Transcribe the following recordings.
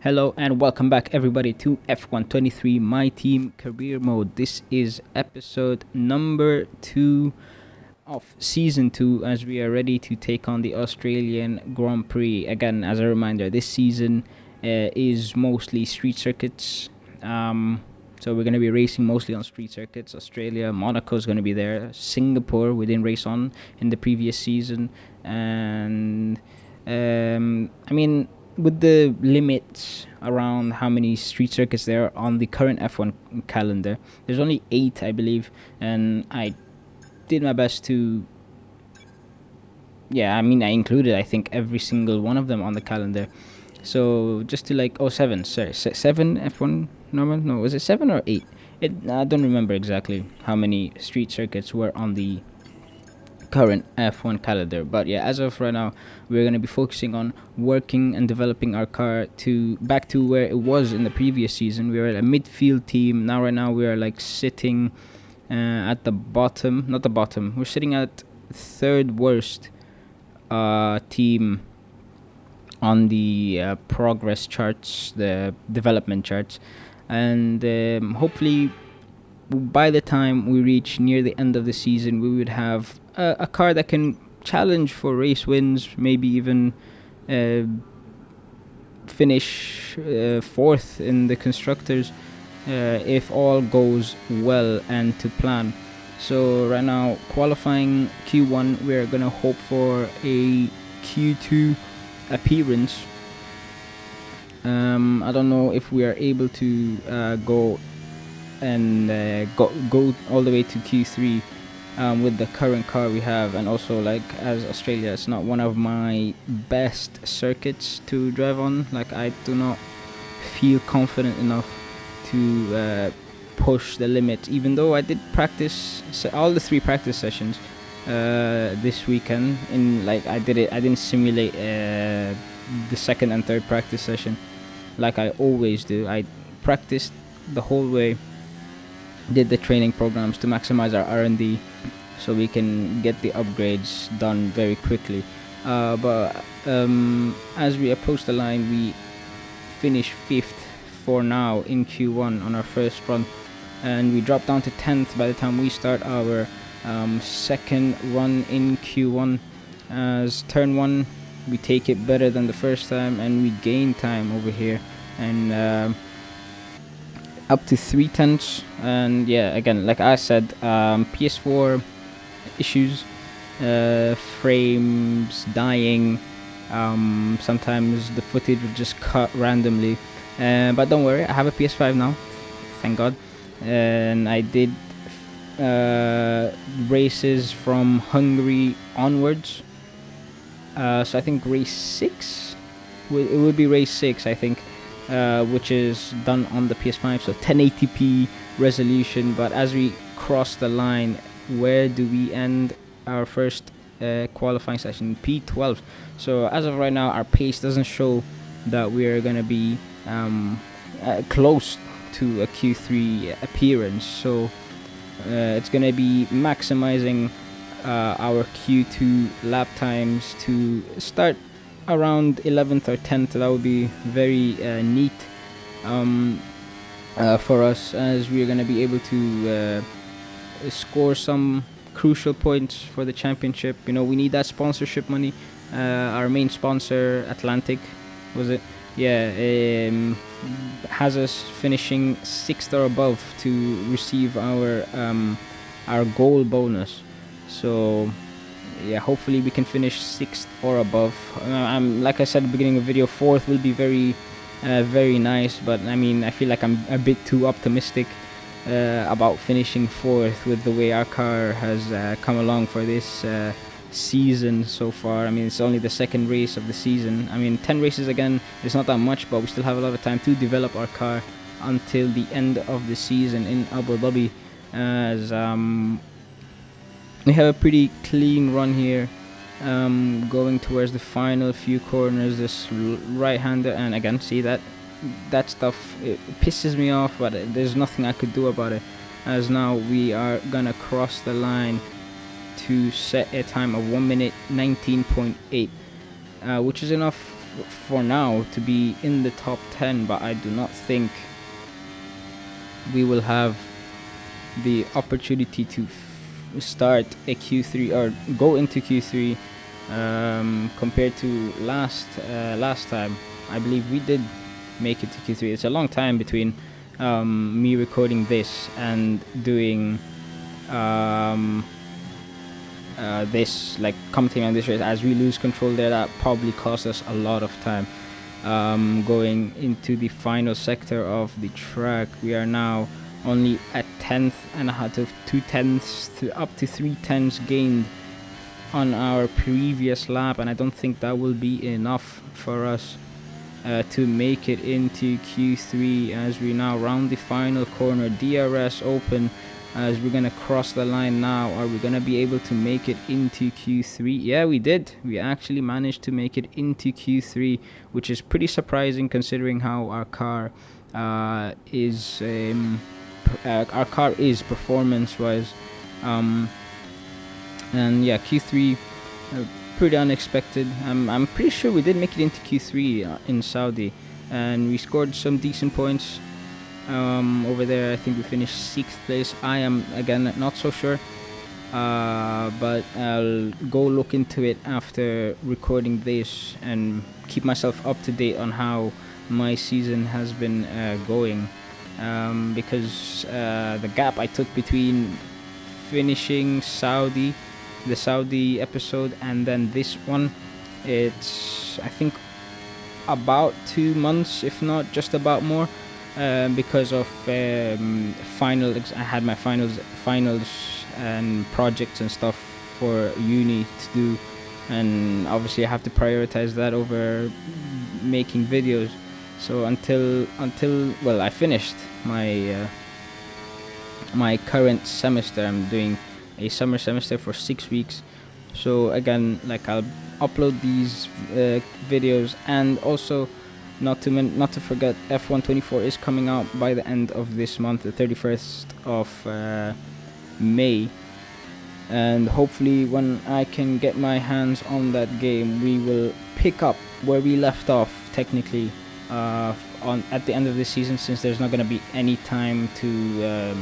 Hello and welcome back, everybody, to F123 My Team Career Mode. This is episode number 2 of season 2 as we are ready to take on the Australian Grand Prix. Again, as a reminder, this season is mostly street circuits. So we're going to be racing mostly on street circuits. Australia, Monaco is going to be there. Singapore, we didn't race on in the previous season. And with the limits around how many street circuits there are on the current F1 calendar, there's only 8, I believe, and I did my best to I included, I think, every single one of them on the calendar. So just to 7 F1 normal. No, was it 7 or 8? I don't remember exactly how many street circuits were on the current F1 calendar, but as of right now, we're going to be focusing on working and developing our car to back to where it was in the previous season. We were at a midfield team. Right now we are sitting at the bottom, not the bottom, we're sitting at third worst team on the progress charts, the development charts, and hopefully by the time we reach near the end of the season, we would have a car that can challenge for race wins, maybe even finish fourth in the constructors if all goes well and to plan. So right now, qualifying Q1, we're gonna hope for a Q2 appearance. I don't know if we are able to go all the way to Q3 with the current car we have, and also as Australia, it's not one of my best circuits to drive on. I do not feel confident enough to push the limit, even though I did practice all the 3 practice sessions this weekend. I didn't simulate the second and third practice session like I always do. I practiced the whole way, did the training programs to maximize our R&D so we can get the upgrades done very quickly. But as we approach the line, we finish 5th for now in Q1 on our first run, and we drop down to 10th by the time we start our second run in Q1. As turn 1, we take it better than the first time, and we gain time over here, and up to 3/10. And again, like I said, PS4 issues, frames dying, sometimes the footage would just cut randomly, but don't worry, I have a PS5 now, thank God. And I did races from Hungary onwards, so I think race 6 it would be race 6, I think, which is done on the PS5, so 1080p resolution. But as we cross the line, where do we end our first qualifying session? P12. So as of right now, our pace doesn't show that we're going to be close to a Q3 appearance, so it's going to be maximizing our Q2 lap times to start around 11th or 10th. That would be very neat for us, as we're going to be able to score some crucial points for the championship. We need that sponsorship money. Our main sponsor, Atlantic, was it? Has us finishing 6th or above to receive our goal bonus. So hopefully we can finish 6th or above. Like I said at the beginning of the video, 4th will be very very nice, but I feel like I'm a bit too optimistic about finishing 4th with the way our car has come along for this season so far. It's only the second race of the season. 10 races again, it's not that much, but we still have a lot of time to develop our car until the end of the season in Abu Dhabi, as we have a pretty clean run here, going towards the final few corners. This right-hander, and again, see that stuff, it pisses me off, but there's nothing I could do about it, as now we are gonna cross the line to set a time of 1 minute 19.8, which is enough for now to be in the top 10, but I do not think we will have the opportunity to start a Q3 or go into Q3 compared to last time. I believe we did make it to Q3. It's a long time between me recording this and doing this, like commenting on this race. As we lose control there, that probably cost us a lot of time. Going into the final sector of the track, we are now only at 10th and out of 2 tenths to up to 3 tenths gained on our previous lap, and I don't think that will be enough for us to make it into Q3 as we now round the final corner. DRS open as we're gonna cross the line now. Are we gonna be able to make it into Q3? Yeah, we did. We actually managed to make it into Q3, which is pretty surprising considering how our car is performance wise. And yeah, Q3 pretty unexpected. I'm pretty sure we did make it into Q3 in Saudi, and we scored some decent points over there. I think we finished 6th place. I am again not so sure, but I'll go look into it after recording this and keep myself up to date on how my season has been going, because the gap I took between finishing the Saudi episode and then this one, it's I think about 2 months, if not just about more, because of I had my finals and projects and stuff for uni to do, and obviously I have to prioritize that over making videos. So until well, I finished my my current semester. I'm doing a summer semester for 6 weeks. So again, like, I'll upload these videos, and also not to forget, F124 is coming out by the end of this month, the 31st of May, and hopefully when I can get my hands on that game, we will pick up where we left off technically at the end of this season, since there's not going to be any time to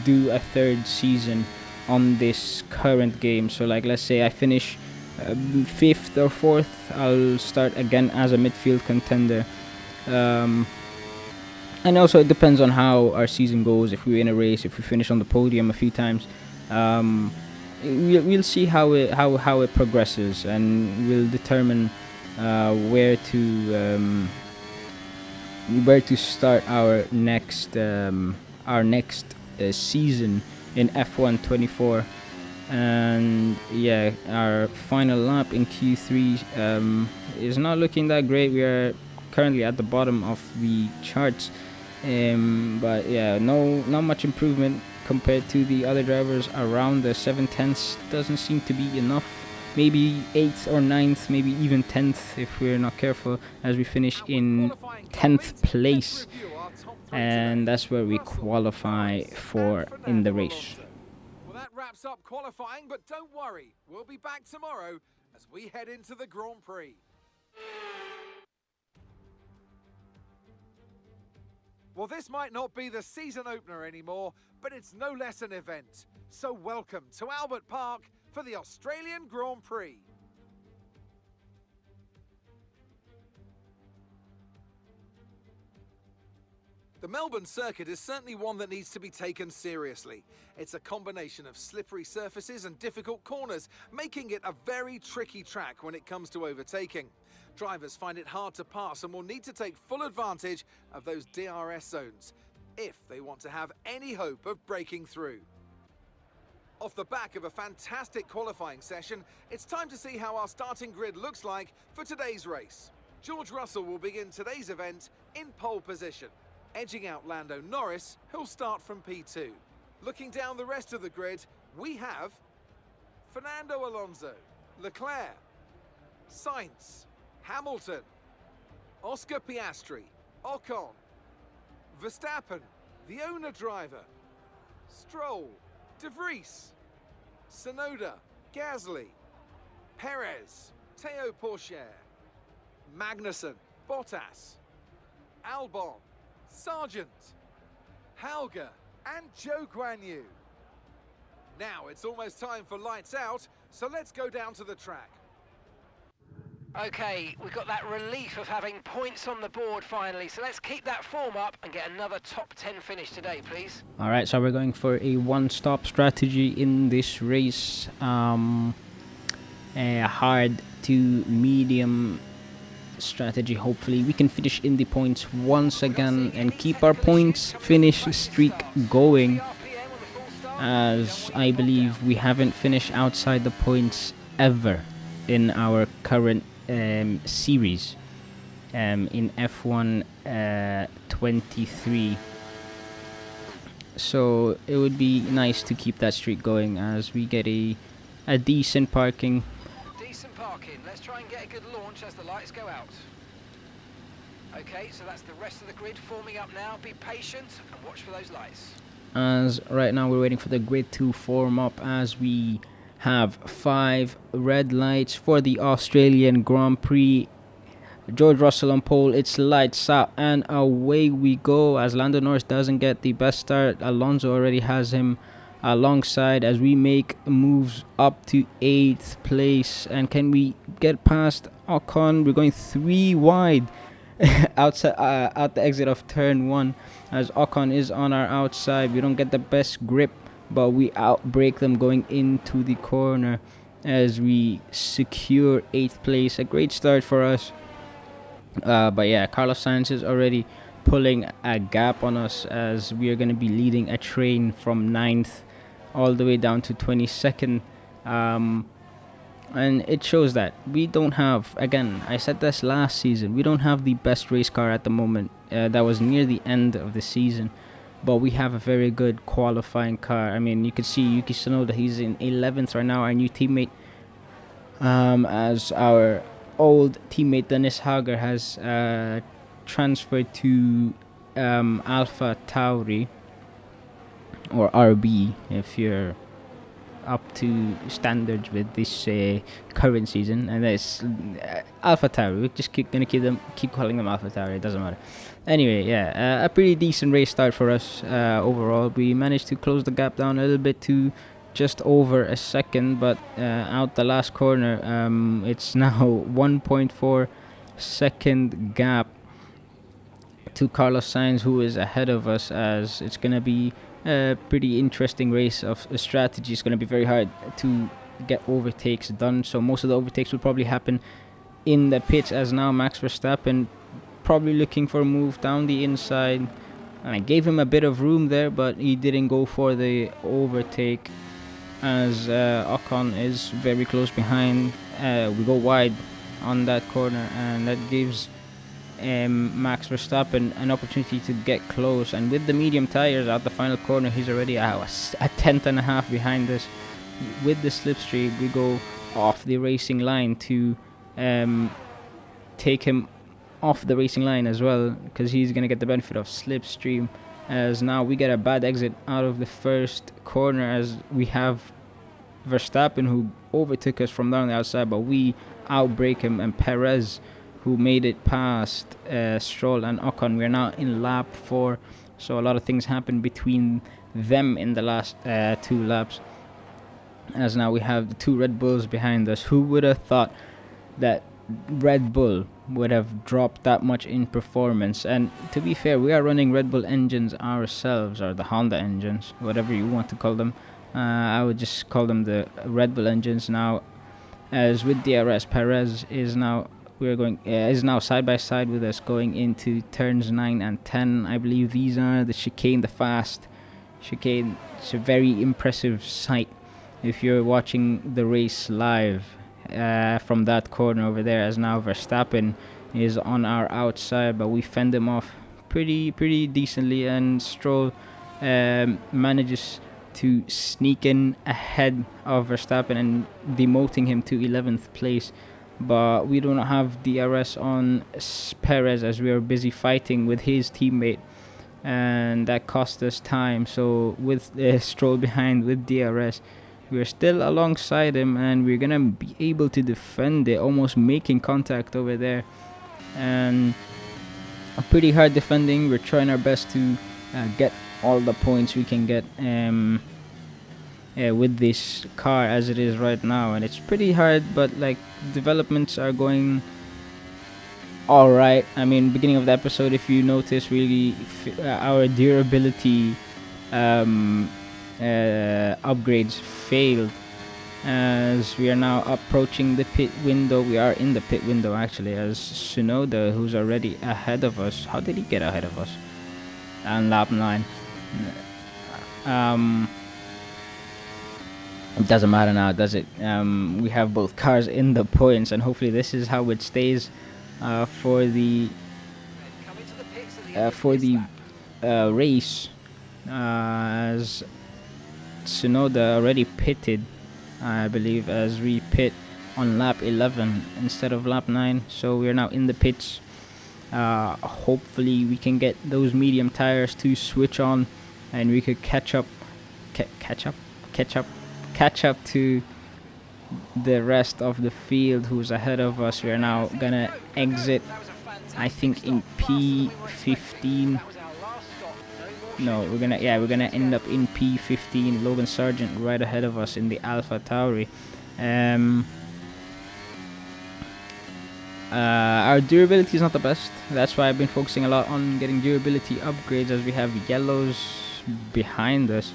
do a third season on this current game. So like, let's say I finish 5th or 4th, I'll start again as a midfield contender, and also it depends on how our season goes. If we win a race, if we finish on the podium a few times, we'll see how it progresses, and we'll determine where to start our next season in F124. And yeah, our final lap in Q3 is not looking that great. We are currently at the bottom of the charts, but yeah, not much improvement compared to the other drivers around. The 7 tenths doesn't seem to be enough. Maybe 8th or 9th, maybe even 10th if we're not careful, as we finish in 10th place, and that's where we qualify for in the race. Well, that wraps up qualifying, but don't worry, we'll be back tomorrow as we head into the Grand Prix. Well, this might not be the season opener anymore, but it's no less an event. So welcome to Albert Park for the Australian Grand Prix. The Melbourne circuit is certainly one that needs to be taken seriously. It's a combination of slippery surfaces and difficult corners, making it a very tricky track when it comes to overtaking. Drivers find it hard to pass and will need to take full advantage of those DRS zones if they want to have any hope of breaking through. Off the back of a fantastic qualifying session, it's time to see how our starting grid looks like for today's race. George Russell will begin today's event in pole position, edging out Lando Norris, who'll start from P2. Looking down the rest of the grid, we have Fernando Alonso, Leclerc, Sainz, Hamilton, Oscar Piastri, Ocon, Verstappen, the owner driver, Stroll, De Vries, Tsunoda, Gasly, Perez, Teo Pourchaire, Magnussen, Bottas, Albon, Sargent, Hauger, and Zhou Guanyu. Now it's almost time for lights out, so let's go down to the track. Okay, we've got that relief of having points on the board finally, so let's keep that form up and get another top 10 finish today, please. Alright, so we're going for a one-stop strategy in this race. A hard to medium strategy. Hopefully we can finish in the points once again and keep our points finish streak going, as I believe we haven't finished outside the points ever in our current series in F1 23. So it would be nice to keep that streak going as we get a decent parking. Decent parking. Let's try and get a good launch as the lights go out. Okay, so that's the rest of the grid forming up now. Be patient and watch for those lights. As right now we're waiting for the grid to form up as we have 5 red lights for the Australian Grand Prix. George Russell on pole, it's lights out and away we go as Lando Norris doesn't get the best start. Alonso already has him alongside as we make moves up to 8th place. And can we get past Ocon? We're going 3 wide outside out the exit of turn 1 as Ocon is on our outside. We don't get the best grip, but we outbrake them going into the corner as we secure 8th place. A great start for us. But yeah, Carlos Sainz is already pulling a gap on us as we are going to be leading a train from 9th all the way down to 22nd. And it shows that we don't have, again, I said this last season, we don't have the best race car at the moment. That was near the end of the season. But we have a very good qualifying car. I mean, you can see Yuki Tsunoda, he's in 11th right now, our new teammate. As our old teammate Dennis Hauger has transferred to Alpha Tauri, or RB if you're up to standards with this current season, and that's Alpha Tauri. We're just gonna keep calling them Alpha Tauri. It doesn't matter. Anyway, yeah, a pretty decent race start for us overall. We managed to close the gap down a little bit to just over a second, but out the last corner, it's now 1.4 second gap to Carlos Sainz, who is ahead of us, as it's gonna be a pretty interesting race of strategy. It's going to be very hard to get overtakes done, so most of the overtakes will probably happen in the pits, as now Max Verstappen probably looking for a move down the inside, and I gave him a bit of room there, but he didn't go for the overtake as Ocon is very close behind. We go wide on that corner, and that gives Max Verstappen an opportunity to get close, and with the medium tires out the final corner, he's already a tenth and a half behind us. With the slipstream, we go off the racing line to take him off the racing line as well, because he's going to get the benefit of slipstream, as now we get a bad exit out of the first corner as we have Verstappen, who overtook us from down the outside, but we outbrake him, and Perez, who made it past Stroll and Ocon. We're now in lap 4, so a lot of things happened between them in the last 2 laps, as now we have the 2 Red Bulls behind us. Who would have thought that Red Bull would have dropped that much in performance? And to be fair, we are running Red Bull engines ourselves, or the Honda engines, whatever you want to call them. I would just call them the Red Bull engines now, as with DRS, Perez is now is now side by side with us going into turns 9 and 10. I believe these are the chicane, the fast chicane. It's a very impressive sight if you're watching the race live from that corner over there, as now Verstappen is on our outside, but we fend him off pretty decently, and Stroll manages to sneak in ahead of Verstappen and demoting him to 11th place. But we do not have DRS on Perez, as we are busy fighting with his teammate, and that cost us time. So with Stroll behind with DRS, we're still alongside him, and we're gonna be able to defend it, almost making contact over there and pretty hard defending. We're trying our best to get all the points we can get with this car as it is right now, and it's pretty hard, but like developments are going all right. I mean, beginning of the episode, if you notice, really our durability upgrades failed, as we are now approaching the pit window. We are in the pit window actually, as Tsunoda, who's already ahead of us. How did he get ahead of us? On lap 9. It doesn't matter now, does it? We have both cars in the points, and hopefully this is how it stays for the race, as Tsunoda already pitted, I believe, as we pit on lap 11 instead of lap 9. So we're now in the pits. Hopefully we can get those medium tires to switch on, and we could catch up to the rest of the field who's ahead of us. We are now gonna exit, I think, in P15. No, we're gonna end up in P15. Logan Sargent right ahead of us in the Alpha Tauri. Our durability is not the best. That's why I've been focusing a lot on getting durability upgrades, as we have yellows behind us.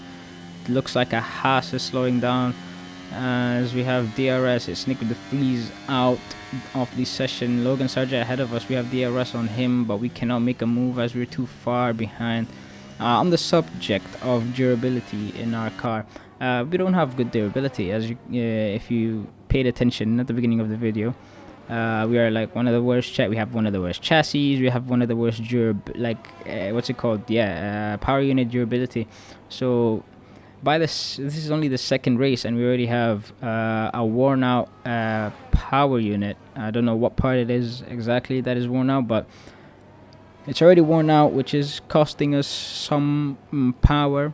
It looks like a Haas is slowing down, as we have DRS. It's Nick with the Freeze out of the session. Logan Sargent ahead of us. We have DRS on him, but we cannot make a move as we're too far behind. On the subject of durability in our car, we don't have good durability, as if you paid attention at the beginning of the video. We are like one of the worst. We have one of the worst chassis. We have one of the worst what's it called? Power unit durability. So this is only the second race, and we already have a worn out power unit. I don't know what part it is exactly that is worn out, but it's already worn out, which is costing us some power.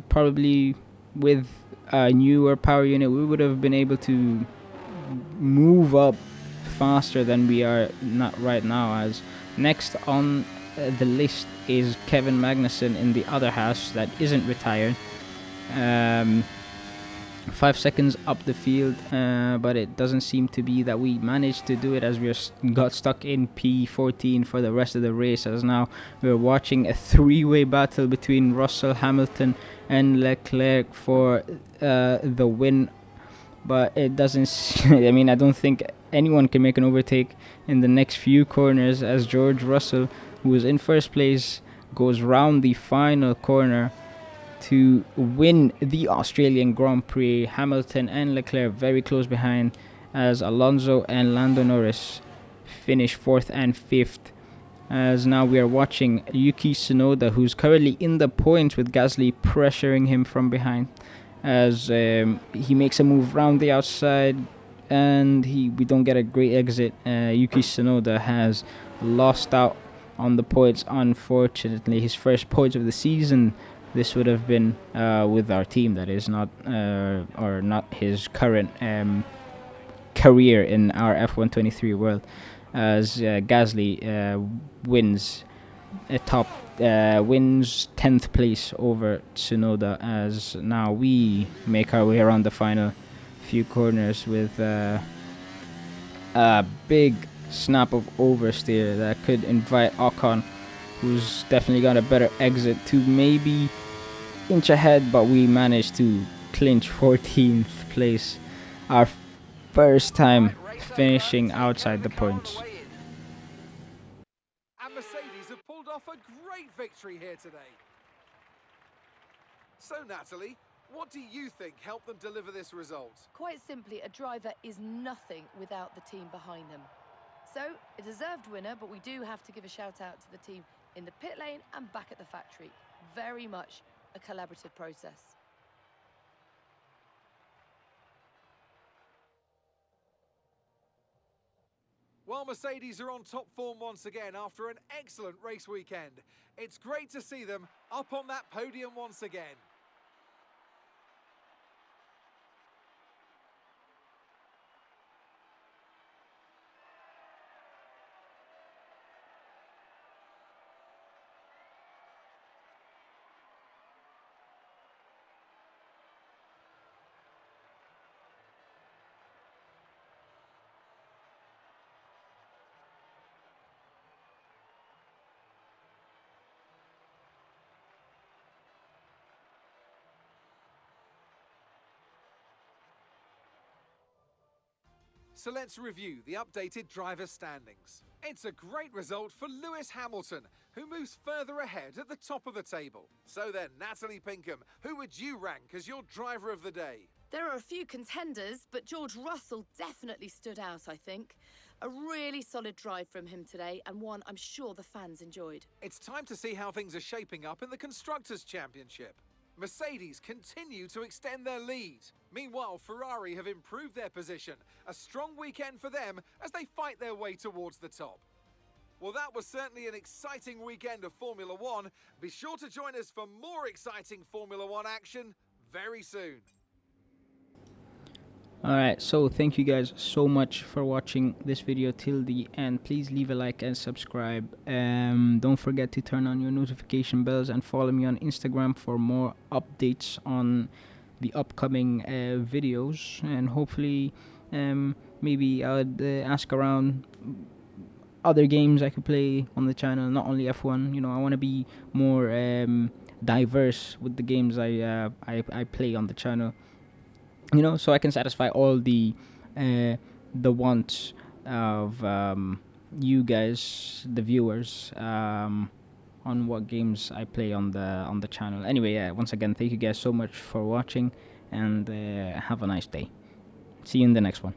Probably with a newer power unit, we would have been able to move up faster than we are not right now. As next on the list is Kevin Magnussen in the other house that isn't retired. 5 seconds up the field, but it doesn't seem to be that we managed to do it, as we got stuck in P14 for the rest of the race. As now we're watching a three-way battle between Russell, Hamilton and Leclerc for the win, but it doesn't I mean, I don't think anyone can make an overtake in the next few corners, as George Russell, who is in first place, goes round the final corner to win the Australian Grand Prix. Hamilton and Leclerc very close behind, as Alonso and Lando Norris finish 4th and 5th. As now we are watching Yuki Tsunoda, who's currently in the points with Gasly pressuring him from behind, as he makes a move round the outside, and we don't get a great exit. Yuki Tsunoda has lost out on the points, unfortunately. His first points of the season. This would have been with our team, that is, not his current career in our F123 world, as Gasly wins 10th place over Tsunoda, as now we make our way around the final few corners with a big snap of oversteer that could invite Ocon, who's definitely got a better exit, to maybe inch ahead, but we managed to clinch 14th place, our first time finishing outside the points. And Mercedes have pulled off a great victory here today. So Natalie, what do you think helped them deliver this result? Quite simply, a driver is nothing without the team behind them. So, a deserved winner, but we do have to give a shout out to the team in the pit lane and back at the factory. Very much a collaborative process. While Mercedes are on top form once again after an excellent race weekend, it's great to see them up on that podium once again. so let's review the updated driver standings. It's a great result for Lewis Hamilton, who moves further ahead at the top of the table. So then, Natalie Pinkham, who would you rank as your driver of the day? There are a few contenders, but George Russell definitely stood out, I think. A really solid drive from him today, and one I'm sure the fans enjoyed. It's time to see how things are shaping up in the Constructors' Championship. Mercedes continue to extend their lead. Meanwhile, Ferrari have improved their position. A strong weekend for them as they fight their way towards the top. Well, that was certainly an exciting weekend of Formula One. Be sure to join us for more exciting Formula One action very soon. Alright, so thank you guys so much for watching this video till the end. Please leave a like and subscribe. Don't forget to turn on your notification bells and follow me on Instagram for more updates on the upcoming videos. And hopefully, maybe I would ask around other games I could play on the channel, not only F1. You know, I want to be more diverse with the games I play on the channel. You know, so I can satisfy all the wants of you guys, the viewers, on what games I play on the channel. Anyway, yeah, once again, thank you guys so much for watching, and have a nice day. See you in the next one.